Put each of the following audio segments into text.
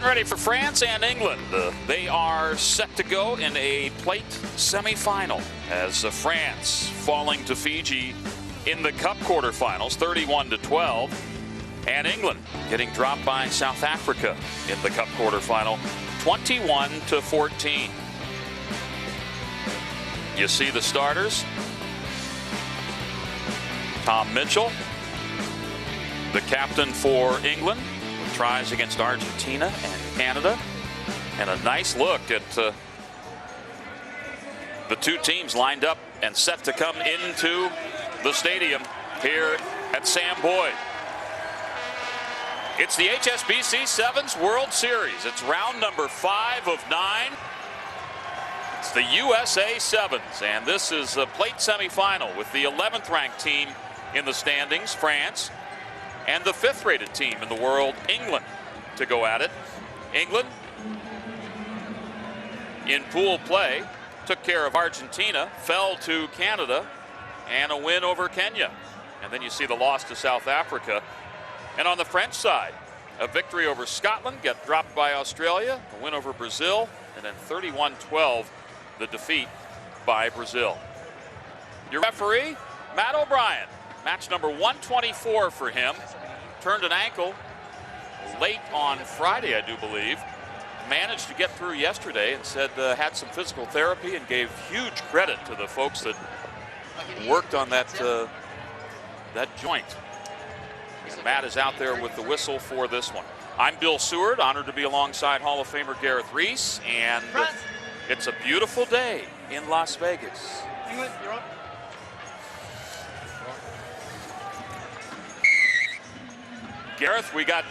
Getting ready for France and England. They are set to go in a plate semifinal as France falling to Fiji in the Cup quarterfinals, 31-12, and England getting dropped by South Africa in the Cup quarterfinal, 21-14. You see the starters. Tom Mitchell, the captain for England, tries against Argentina and Canada, and a nice look at the two teams lined up and set to come into the stadium here at Sam Boyd. It's the HSBC Sevens World Series. It's round number 5 of 9. It's the USA Sevens, and this is a plate semifinal with the 11th ranked team in the standings, France, and the 5th rated team in the world, England, to go at it. England, in pool play, took care of Argentina, fell to Canada, and a win over Kenya. And then you see the loss to South Africa. And on the French side, a victory over Scotland, got dropped by Australia, a win over Brazil, and then 31-12, the defeat by Brazil. Your referee, Matt O'Brien. Match number 124 for him. Turned an ankle late on Friday, I do believe. Managed to get through yesterday and said had some physical therapy and gave huge credit to the folks that worked on that joint. And Matt is out there with the whistle for this one. I'm Bill Seward, honored to be alongside Hall of Famer Gareth Reese, and it's a beautiful day in Las Vegas. England, you're up. Gareth, we got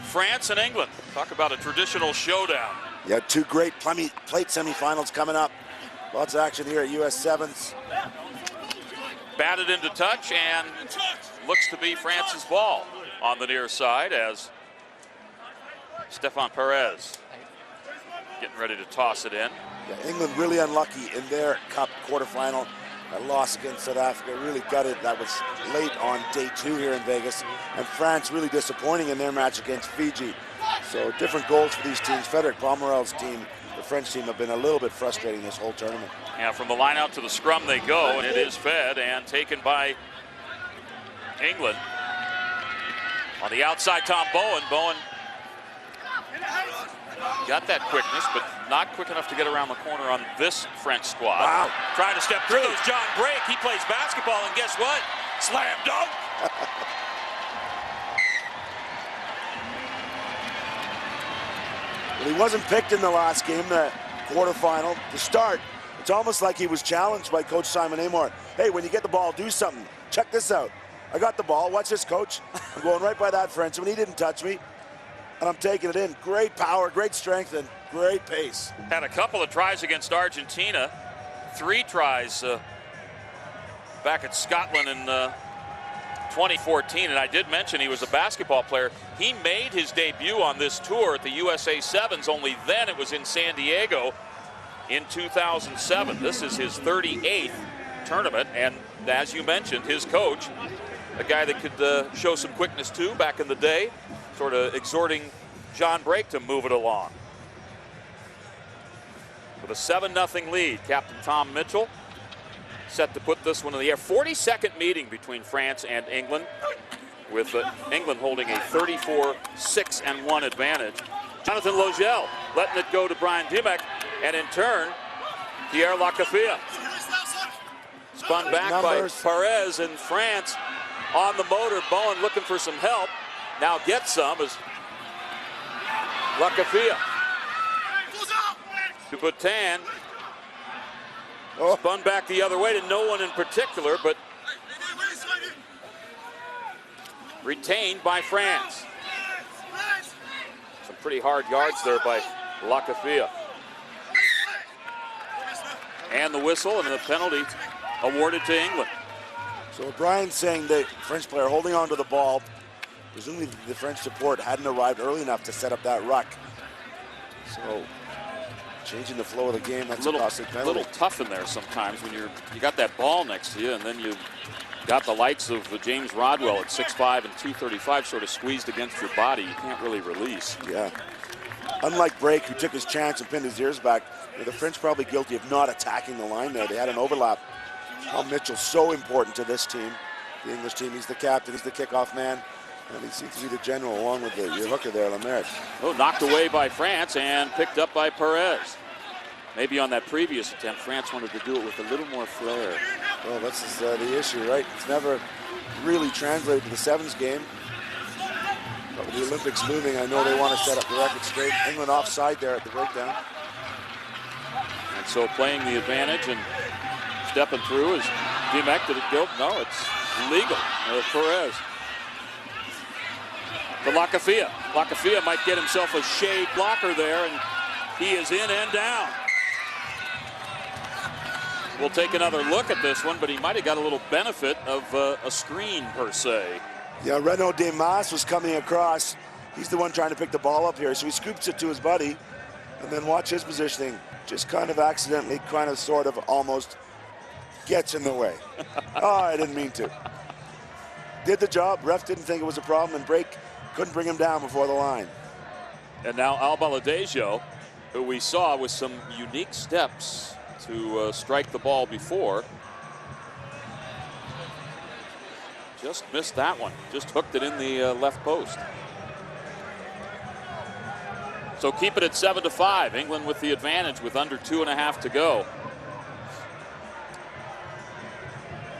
France and England. Talk about a traditional showdown. Yeah, two great plate semifinals coming up. Lots of action here at US Sevens. Batted into touch, and looks to be France's ball on the near side as Stefan Perez getting ready to toss it in. Yeah, England really unlucky in their Cup quarterfinal. That loss against South Africa really gutted. That was late on day 2 here in Vegas. And France really disappointing in their match against Fiji. So different goals for these teams. Frederic Pomerel's team, the French team, have been a little bit frustrating this whole tournament. Yeah, from the line out to the scrum they go, and it is fed and taken by England. On the outside, Tom Bowen. Bowen got that quickness, but not quick enough to get around the corner on this French squad. Wow. Trying to step through those. John Brake, he plays basketball, and guess what? Slam dunk. Well, he wasn't picked in the last game, the quarterfinal, to start. It's almost like he was challenged by Coach Simon Amor. Hey, when you get the ball, do something. Check this out. I got the ball. Watch this, Coach. I'm going right by that Frenchman. He didn't touch me, and I'm taking it in. Great power, great strength, and great pace. Had a couple of tries against Argentina. 3 tries back at Scotland in 2014. And I did mention he was a basketball player. He made his debut on this tour at the USA Sevens, only then it was in San Diego in 2007. This is his 38th tournament. And as you mentioned, his coach, a guy that could show some quickness too back in the day, sort of exhorting John Brake to move it along. With a 7-0 lead, Captain Tom Mitchell set to put this one in the air. 42nd meeting between France and England, with England holding a 34-6-1 advantage. Jonathan Logel letting it go to Brian Dimek, and in turn, Pierre Lacafia. Spun back by Perez, and France on the motor. Bowen looking for some help. Now gets some as Lacafia to Bhutan. Spun back the other way to no one in particular, but retained by France. Some pretty hard yards there by Lacafia. And the whistle and the penalty awarded to England. So O'Brien's saying the French player holding on to the ball. Presumably the French support hadn't arrived early enough to set up that ruck. So changing the flow of the game, that's a costly penalty. A little tough in there sometimes when you got that ball next to you, and then you got the likes of James Rodwell at 6'5" and 235 sort of squeezed against your body. You can't really release. Yeah. unlike Brake, who took his chance and pinned his ears back, the French probably guilty of not attacking the line there. They had an overlap. Paul Mitchell's so important to this team, the English team. He's the captain, he's the kickoff man, and he seems to be the general along with your hooker there, Lemaire. Oh, knocked away by France and picked up by Perez. Maybe on that previous attempt, France wanted to do it with a little more flair. Well, this is the issue, right? It's never really translated to the sevens game. But with the Olympics moving, I know they want to set up the record straight. England offside there at the breakdown. And so playing the advantage and stepping through is Dimek. Did it go? No, it's legal. Perez. To Lakafia. Lakafia might get himself a shade blocker there, and he is in and down. We'll take another look at this one, but he might have got a little benefit of a screen per se. Yeah, Renaud Desmas was coming across. He's the one trying to pick the ball up here, so he scoops it to his buddy, and then watch his positioning. Just kind of accidentally, kind of, sort of, almost gets in the way. Oh, I didn't mean to. Did the job. Ref didn't think it was a problem, and Brake couldn't bring him down before the line. And now Albaladejo, who we saw with some unique steps to strike the ball before. Just missed that one. Just hooked it in the left post. So keep it at 7-5. England with the advantage with under 2.5 to go.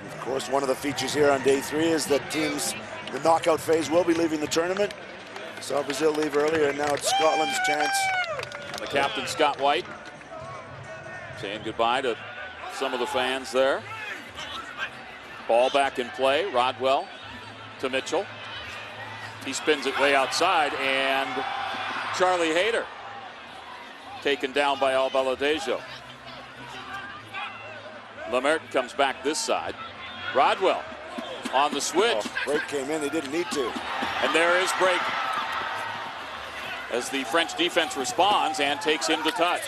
Of course, one of the features here on day 3 is that teams, the knockout phase, will be leaving the tournament. Saw Brazil leave earlier, and now it's Scotland's chance. And the captain, Scott White, saying goodbye to some of the fans there. Ball back in play. Rodwell to Mitchell. He spins it way outside, and Charlie Hayter taken down by Albaladejo. Lemaire comes back this side. Rodwell on the switch. Oh, Brake came in, he didn't need to. And there is Brake as the French defense responds and takes him to touch.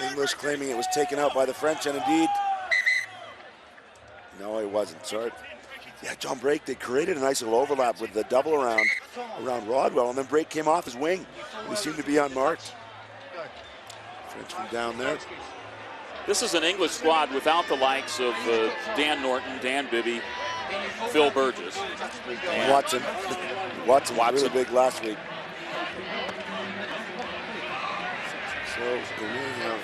English claiming it was taken out by the French, and indeed, no, it wasn't. Sorry. Yeah, John Brake, they created a nice little overlap with the double around Rodwell, and then Brake came off his wing. He seemed to be unmarked. Frenchman down there. This is an English squad without the likes of Dan Norton, Dan Bibby, Phil Burgess. And Watson. Watson was really big last week. So we have,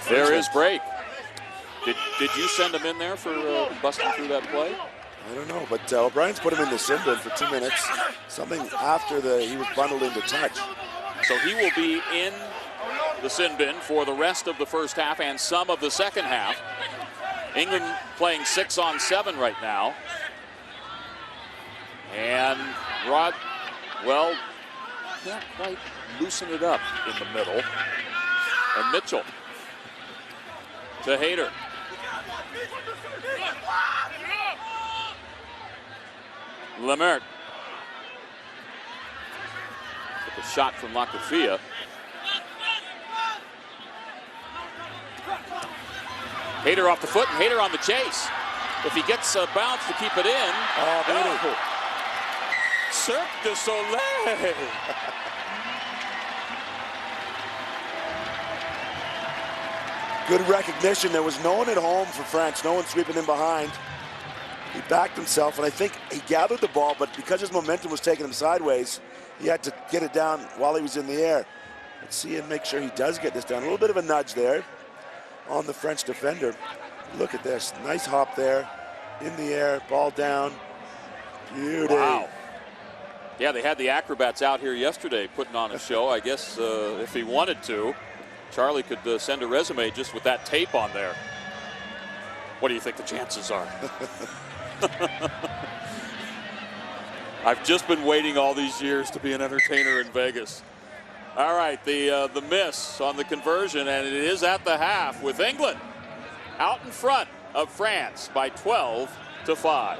there is Brake. Did you send him in there for busting through that play? I don't know, but O'Brien's put him in the sin bin for 2 minutes. Something after he was bundled into touch. So he will be in the sin bin for the rest of the first half and some of the second half. England playing 6-on-7 right now. And Rodwell can't quite loosen it up in the middle. And Mitchell to Hayter. Lemaire. Took a shot from Lakafia. Hayter off the foot, and Hayter on the chase. If he gets a bounce to keep it in. Oh, Cirque du Soleil. Good recognition. There was no one at home for France. No one sweeping in behind. He backed himself, and I think he gathered the ball, but because his momentum was taking him sideways, he had to get it down while he was in the air. Let's see and make sure he does get this down. A little bit of a nudge there on the French defender. Look at this. Nice hop there. In the air, ball down. Beauty. Wow. Yeah, they had the acrobats out here yesterday putting on a show. I guess if he wanted to, Charlie could send a resume just with that tape on there. What do you think the chances are? I've just been waiting all these years to be an entertainer in Vegas. All right, the miss on the conversion, and it is at the half with England out in front of France by 12-5.